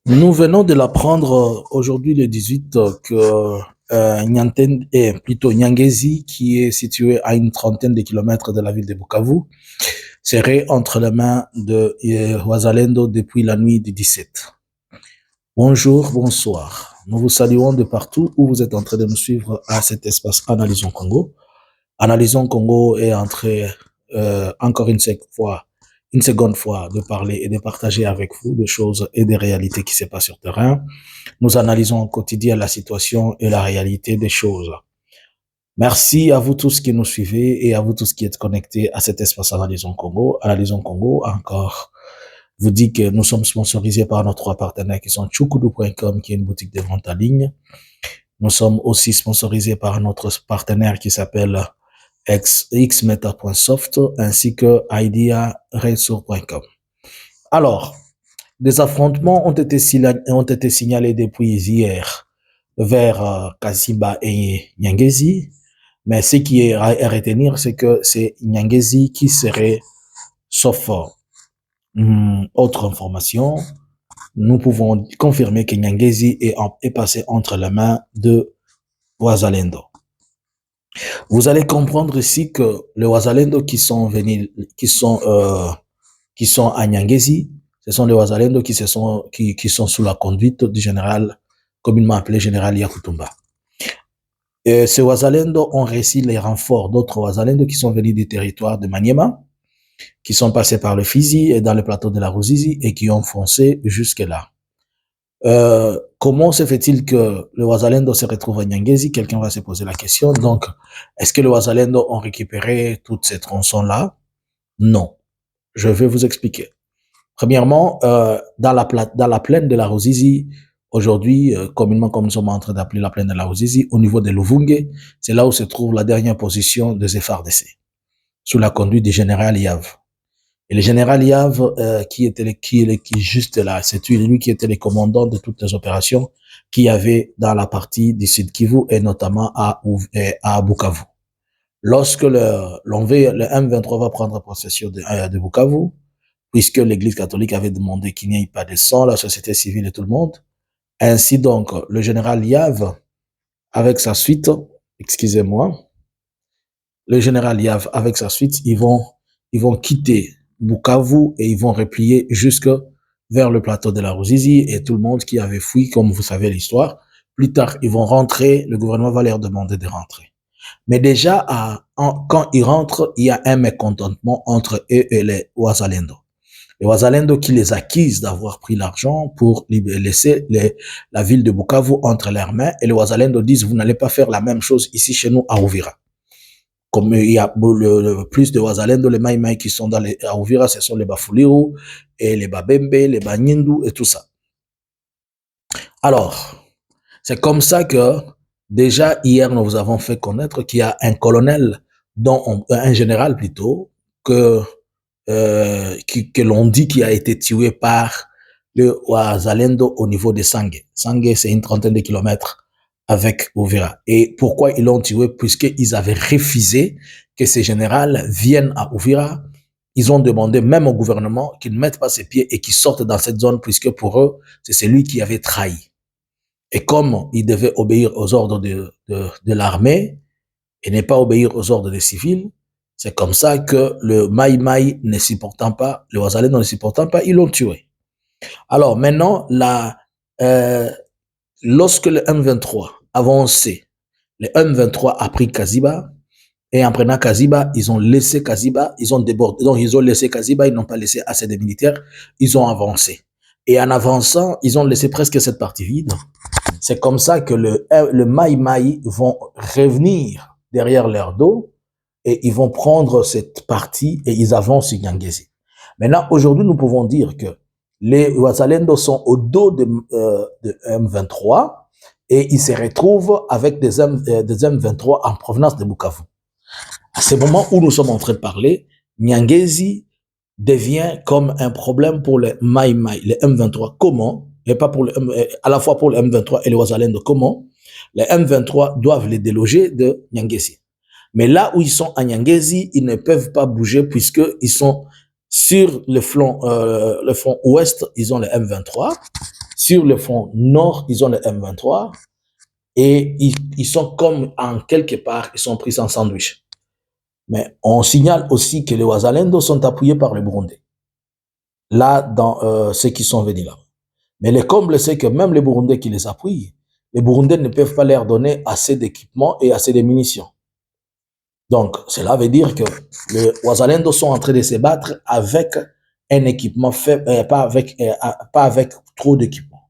Nous venons de l'apprendre aujourd'hui le 18 que plutôt Nyangezi, qui est situé à une trentaine de kilomètres de la ville de Bukavu, serait entre les mains de Wazalendo depuis la nuit du 17. Bonjour, bonsoir. Nous vous saluons de partout où vous êtes en train de nous suivre à cet espace Analysons Congo. Analysons Congo est entré encore une seconde fois de parler et de partager avec vous des choses et des réalités qui se passent sur le terrain. Nous analysons au quotidien la situation et la réalité des choses. Merci à vous tous qui nous suivez et à vous tous qui êtes connectés à cet espace Analysons Congo. Analysons Congo, encore, vous dit que nous sommes sponsorisés par nos trois partenaires qui sont chukudu.com, qui est une boutique de vente en ligne. Nous sommes aussi sponsorisés par notre partenaire qui s'appelle xmeta.soft ainsi que idearessource.com. Alors, des affrontements ont été signalés depuis hier vers Kasiba et Nyangezi, mais ce qui est à retenir, c'est que c'est Nyangezi qui serait, sauf autre information, nous pouvons confirmer que Nyangezi est passé entre les mains de Wazalendo. Vous allez comprendre ici que les Wazalendo qui sont à Nyangezi, ce sont les Wazalendo qui sont sous la conduite du général, communément appelé général Yakutumba. Et ces Wazalendo ont reçu les renforts d'autres Wazalendo qui sont venus du territoire de Maniema, qui sont passés par le Fizi et dans le plateau de la Ruzizi et qui ont foncé jusque-là. Comment se fait-il que le Wazalendo se retrouve à Nyangezi? Quelqu'un va se poser la question. Donc, est-ce que les Wazalendo ont récupéré toutes ces tronçons-là? Non. Je vais vous expliquer. Premièrement, dans la plaine de la Ruzizi, aujourd'hui, communément comme nous sommes en train d'appeler la plaine de la Ruzizi, au niveau de Luvunge, c'est là où se trouve la dernière position des FARDC, sous la conduite du général Yav. Et le général Yav, qui juste là, c'est lui qui était le commandant de toutes les opérations qu'il y avait dans la partie du Sud Kivu et notamment à Bukavu. Lorsque le M23 va prendre possession de Bukavu, puisque l'Église catholique avait demandé qu'il n'y ait pas de sang, la société civile et tout le monde, ainsi donc le général Yav, avec sa suite, le général Yav, avec sa suite, ils vont quitter Bukavu et ils vont replier jusque vers le plateau de la Ruzizi et tout le monde qui avait fui, comme vous savez l'histoire. Plus tard, ils vont rentrer, le gouvernement va leur demander de rentrer. Mais déjà, quand ils rentrent, il y a un mécontentement entre eux et les Wazalendo. Les Wazalendo qui les accusent d'avoir pris l'argent pour laisser la ville de Bukavu entre leurs mains et les Wazalendo disent, vous n'allez pas faire la même chose ici chez nous à Uvira. Comme il y a le plus de Wazalendo, les Maïmaï qui sont à Uvira, ce sont les Bafuliru et les Babembe, les Banyindu et tout ça. Alors, c'est comme ça que déjà hier, nous vous avons fait connaître qu'il y a un colonel, un général plutôt, que l'on dit qui a été tué par le Wazalendo au niveau de Sangue. Sangue, c'est une trentaine de kilomètres avec Uvira. Et pourquoi ils l'ont tué? Puisqu'ils avaient refusé que ces généraux viennent à Uvira. Ils ont demandé même au gouvernement qu'ils ne mettent pas ses pieds et qu'ils sortent dans cette zone, puisque pour eux, c'est celui qui avait trahi. Et comme ils devaient obéir aux ordres de l'armée et ne pas obéir aux ordres des civils, c'est comme ça que le Maï ne supportant pas, le Wazalendo ne supportant pas, ils l'ont tué. Alors maintenant, lorsque le M23 avançait, le M23 a pris Kaziba, et en prenant Kaziba, ils ont laissé Kaziba, ils ont débordé, donc ils ont laissé Kaziba, ils n'ont pas laissé assez de militaires, ils ont avancé. Et en avançant, ils ont laissé presque cette partie vide. C'est comme ça que le Maï vont revenir derrière leur dos et ils vont prendre cette partie et ils avancent sur Nyangezi. Maintenant, aujourd'hui, nous pouvons dire que les Wazalendo sont au dos de M23 et ils se retrouvent avec des M23 en provenance de Bukavu. À ce moment où nous sommes en train de parler, Nyangezi devient comme un problème pour les Maïmaï, les M23. Comment? Et pas pour à la fois pour les M23 et les Wazalendo. Comment? Les M23 doivent les déloger de Nyangezi. Mais là où ils sont à Nyangezi, ils ne peuvent pas bouger puisque Sur le front ouest, ils ont le M23. Sur le front nord, ils ont le M23. Et ils sont comme en quelque part, ils sont pris en sandwich. Mais on signale aussi que les Wazalendo sont appuyés par les Burundais. Là, dans ceux qui sont venus là. Mais le comble, c'est que même les Burundais qui les appuient, les Burundais ne peuvent pas leur donner assez d'équipements et assez de munitions. Donc, cela veut dire que les Wazalendo sont en train de se battre avec un équipement faible, pas avec trop d'équipement.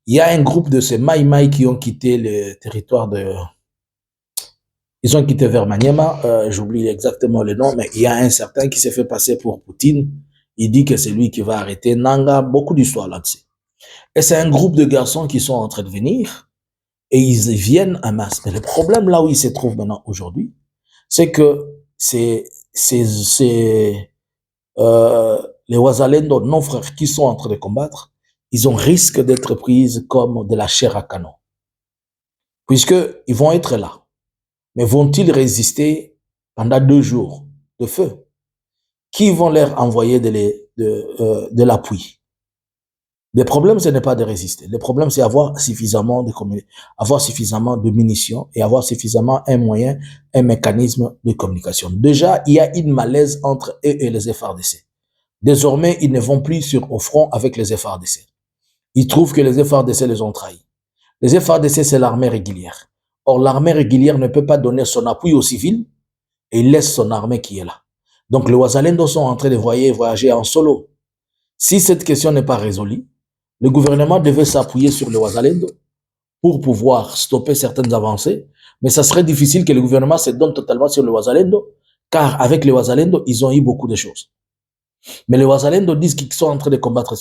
Il y a un groupe de ces Maï qui ont quitté le territoire de... Ils ont quitté vers Maniema, j'oublie exactement le nom, mais il y a un certain qui s'est fait passer pour Poutine. Il dit que c'est lui qui va arrêter Nanga, beaucoup d'histoires là-dessus. Et c'est un groupe de garçons qui sont en train de venir et ils viennent en masse. Mais le problème là où ils se trouvent maintenant aujourd'hui, c'est que les Wazalendo, nos frères qui sont en train de combattre, ils ont risque d'être pris comme de la chair à canon. Puisqu'ils vont être là. Mais vont-ils résister pendant 2 jours de feu? Qui vont leur envoyer de l'appui? Le problème, ce n'est pas de résister. Le problème, c'est avoir suffisamment de munitions et avoir suffisamment un moyen, un mécanisme de communication. Déjà, il y a une malaise entre eux et les FARDC. Désormais, ils ne vont plus au front avec les FARDC. Ils trouvent que les FARDC les ont trahis. Les FARDC, c'est l'armée régulière. Or, l'armée régulière ne peut pas donner son appui aux civils et il laisse son armée qui est là. Donc, les Wazalendo sont en train de voyager en solo. Si cette question n'est pas résolue, le gouvernement devait s'appuyer sur les Wazalendo pour pouvoir stopper certaines avancées, mais ça serait difficile que le gouvernement se donne totalement sur les Wazalendo, car avec les Wazalendo, ils ont eu beaucoup de choses. Mais les Wazalendo disent qu'ils sont en train de combattre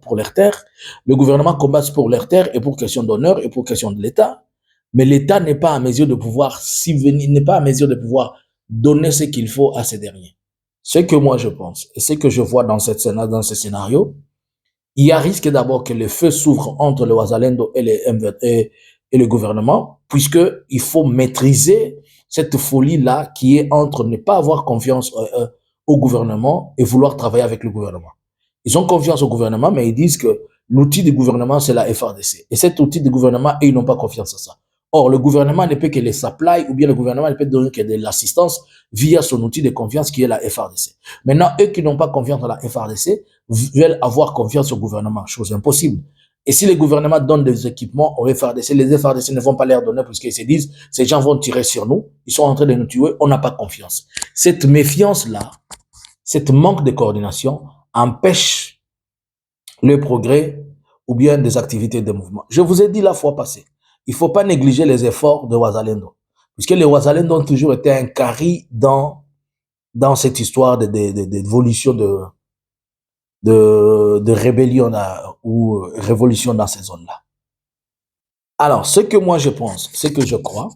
pour leurs terres. Le gouvernement combat pour leurs terres et pour question d'honneur et pour question de l'État. Mais l'État n'est pas à mesure de pouvoir n'est pas à mesure de pouvoir donner ce qu'il faut à ces derniers. Ce que moi je pense et ce que je vois dans ce scénario, il y a risque d'abord que le feu s'ouvre entre le Wazalendo et le gouvernement, puisqu'il faut maîtriser cette folie-là qui est entre ne pas avoir confiance au gouvernement et vouloir travailler avec le gouvernement. Ils ont confiance au gouvernement, mais ils disent que l'outil du gouvernement, c'est la FARDC. Et cet outil du gouvernement, ils n'ont pas confiance à ça. Or, le gouvernement ne peut que les supply ou bien le gouvernement ne peut donner que de l'assistance via son outil de confiance qui est la FARDC. Maintenant, eux qui n'ont pas confiance dans la FARDC veulent avoir confiance au gouvernement, chose impossible. Et si le gouvernement donne des équipements aux FARDC, les FARDC ne vont pas leur donner puisqu'ils se disent, ces gens vont tirer sur nous, ils sont en train de nous tuer, on n'a pas confiance. Cette méfiance-là, cette manque de coordination empêche le progrès ou bien des activités de mouvement. Je vous ai dit la fois passée, il ne faut pas négliger les efforts de Wazalendo, puisque les Wazalendo ont toujours été un carry dans cette histoire d'évolution de rébellion ou révolution dans ces zones-là. Alors, ce que moi je pense, ce que je crois,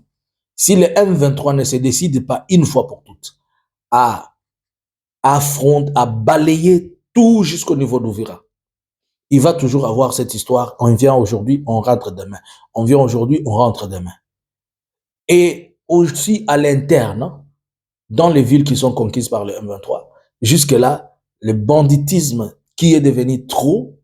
si le M23 ne se décide pas une fois pour toutes à balayer tout jusqu'au niveau d'Ouvira, il va toujours avoir cette histoire, on vient aujourd'hui, on rentre demain. On vient aujourd'hui, on rentre demain. Et aussi à l'interne, dans les villes qui sont conquises par le M23, jusque-là, le banditisme qui est devenu trop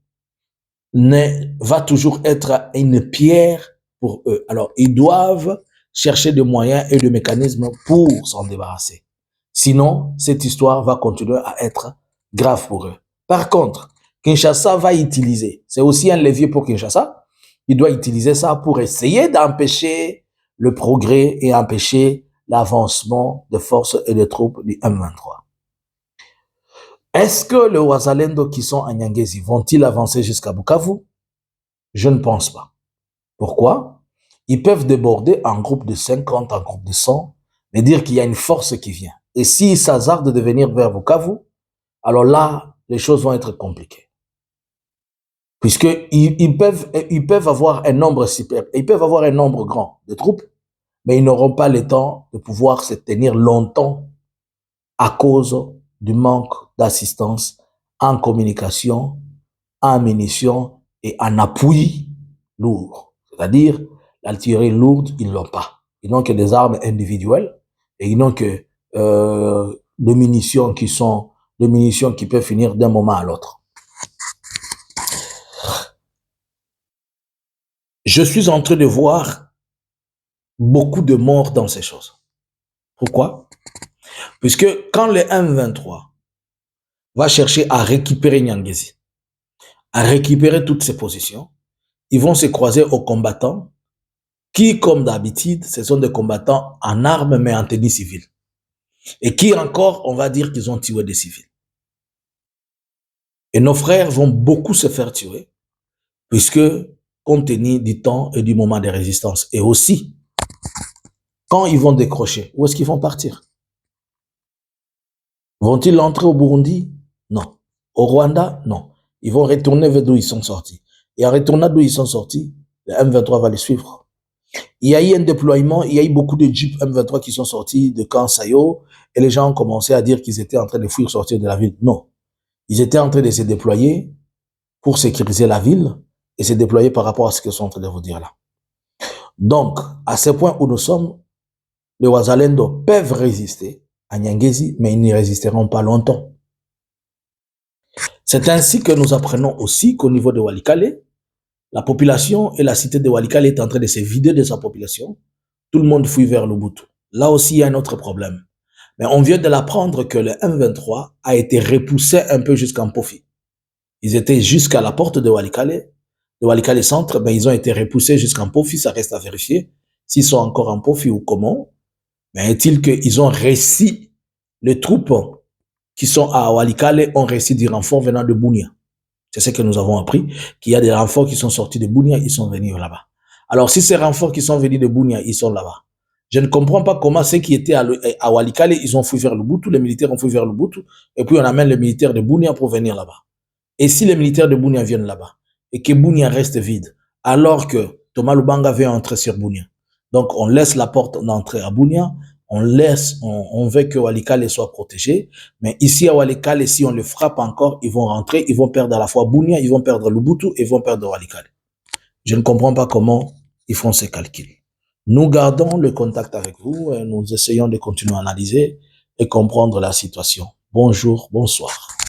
va toujours être une pierre pour eux. Alors, ils doivent chercher des moyens et des mécanismes pour s'en débarrasser. Sinon, cette histoire va continuer à être grave pour eux. Par contre, Kinshasa va utiliser, c'est aussi un levier pour Kinshasa, il doit utiliser ça pour essayer d'empêcher le progrès et empêcher l'avancement de forces et de troupes du M23. Est-ce que les Wazalendo qui sont à Nyangezi vont-ils avancer jusqu'à Bukavu? Je ne pense pas. Pourquoi? Ils peuvent déborder en groupe de 50, en groupe de 100, mais dire qu'il y a une force qui vient. Et s'ils s'hasardent de venir vers Bukavu, alors là, les choses vont être compliquées. Puisqu'ils peuvent avoir un nombre super, ils peuvent avoir un nombre grand de troupes, mais ils n'auront pas le temps de pouvoir se tenir longtemps à cause du manque d'assistance en communication, en munitions et en appui lourd. C'est-à-dire, l'artillerie lourde, ils l'ont pas. Ils n'ont que des armes individuelles et ils n'ont que des munitions qui sont de munitions qui peuvent finir d'un moment à l'autre. Je suis en train de voir beaucoup de morts dans ces choses. Pourquoi? Puisque quand le M23 va chercher à récupérer Nyangezi, à récupérer toutes ses positions, ils vont se croiser aux combattants qui, comme d'habitude, ce sont des combattants en armes mais en tenue civile. Et qui encore, on va dire qu'ils ont tué des civils. Et nos frères vont beaucoup se faire tuer, puisque, compte tenu du temps et du moment de résistance, et aussi, quand ils vont décrocher, où est-ce qu'ils vont partir? Vont-ils entrer au Burundi? Non. Au Rwanda? Non. Ils vont retourner vers d'où ils sont sortis. Et en retournant d'où ils sont sortis, le M23 va les suivre. Il y a eu un déploiement, il y a eu beaucoup de jeeps M23 qui sont sortis de camp Sayo, et les gens ont commencé à dire qu'ils étaient en train de fuir, sortir de la ville. Non. Ils étaient en train de se déployer pour sécuriser la ville et se déployer par rapport à ce qu'ils sont en train de vous dire là. Donc, à ce point où nous sommes, les Wazalendo peuvent résister à Nyangezi, mais ils n'y résisteront pas longtemps. C'est ainsi que nous apprenons aussi qu'au niveau de Walikale, la population et la cité de Walikale est en train de se vider de sa population. Tout le monde fuit vers l'Ubuntu. Là aussi, il y a un autre problème. Mais on vient de l'apprendre que le M23 a été repoussé un peu jusqu'en Pofi. Ils étaient jusqu'à la porte de Walikale Centre, mais ils ont été repoussés jusqu'en Pofi, ça reste à vérifier. S'ils sont encore en Pofi ou comment. Mais est-il qu'ils ont réussi, les troupes qui sont à Walikale ont réussi du renfort venant de Bunia. C'est ce que nous avons appris, qu'il y a des renforts qui sont sortis de Bunia, ils sont venus là-bas. Alors, si ces renforts qui sont venus de Bunia, ils sont là-bas, je ne comprends pas comment ceux qui étaient à Walikale, ils ont fui vers Lubuntu, les militaires ont fui vers Lubuntu, et puis on amène les militaires de Bunia pour venir là-bas. Et si les militaires de Bunia viennent là-bas, et que Bunia reste vide, alors que Thomas Lubanga veut entrer sur Bunia, donc on laisse la porte d'entrée à Bunia, on veut que Walikale soit protégé, mais ici à Walikale, si on le frappe encore, ils vont rentrer, ils vont perdre à la fois Bunia, ils vont perdre Lubuntu, et ils vont perdre Walikale. Je ne comprends pas comment ils font ces calculs. Nous gardons le contact avec vous et nous essayons de continuer à analyser et comprendre la situation. Bonjour, bonsoir.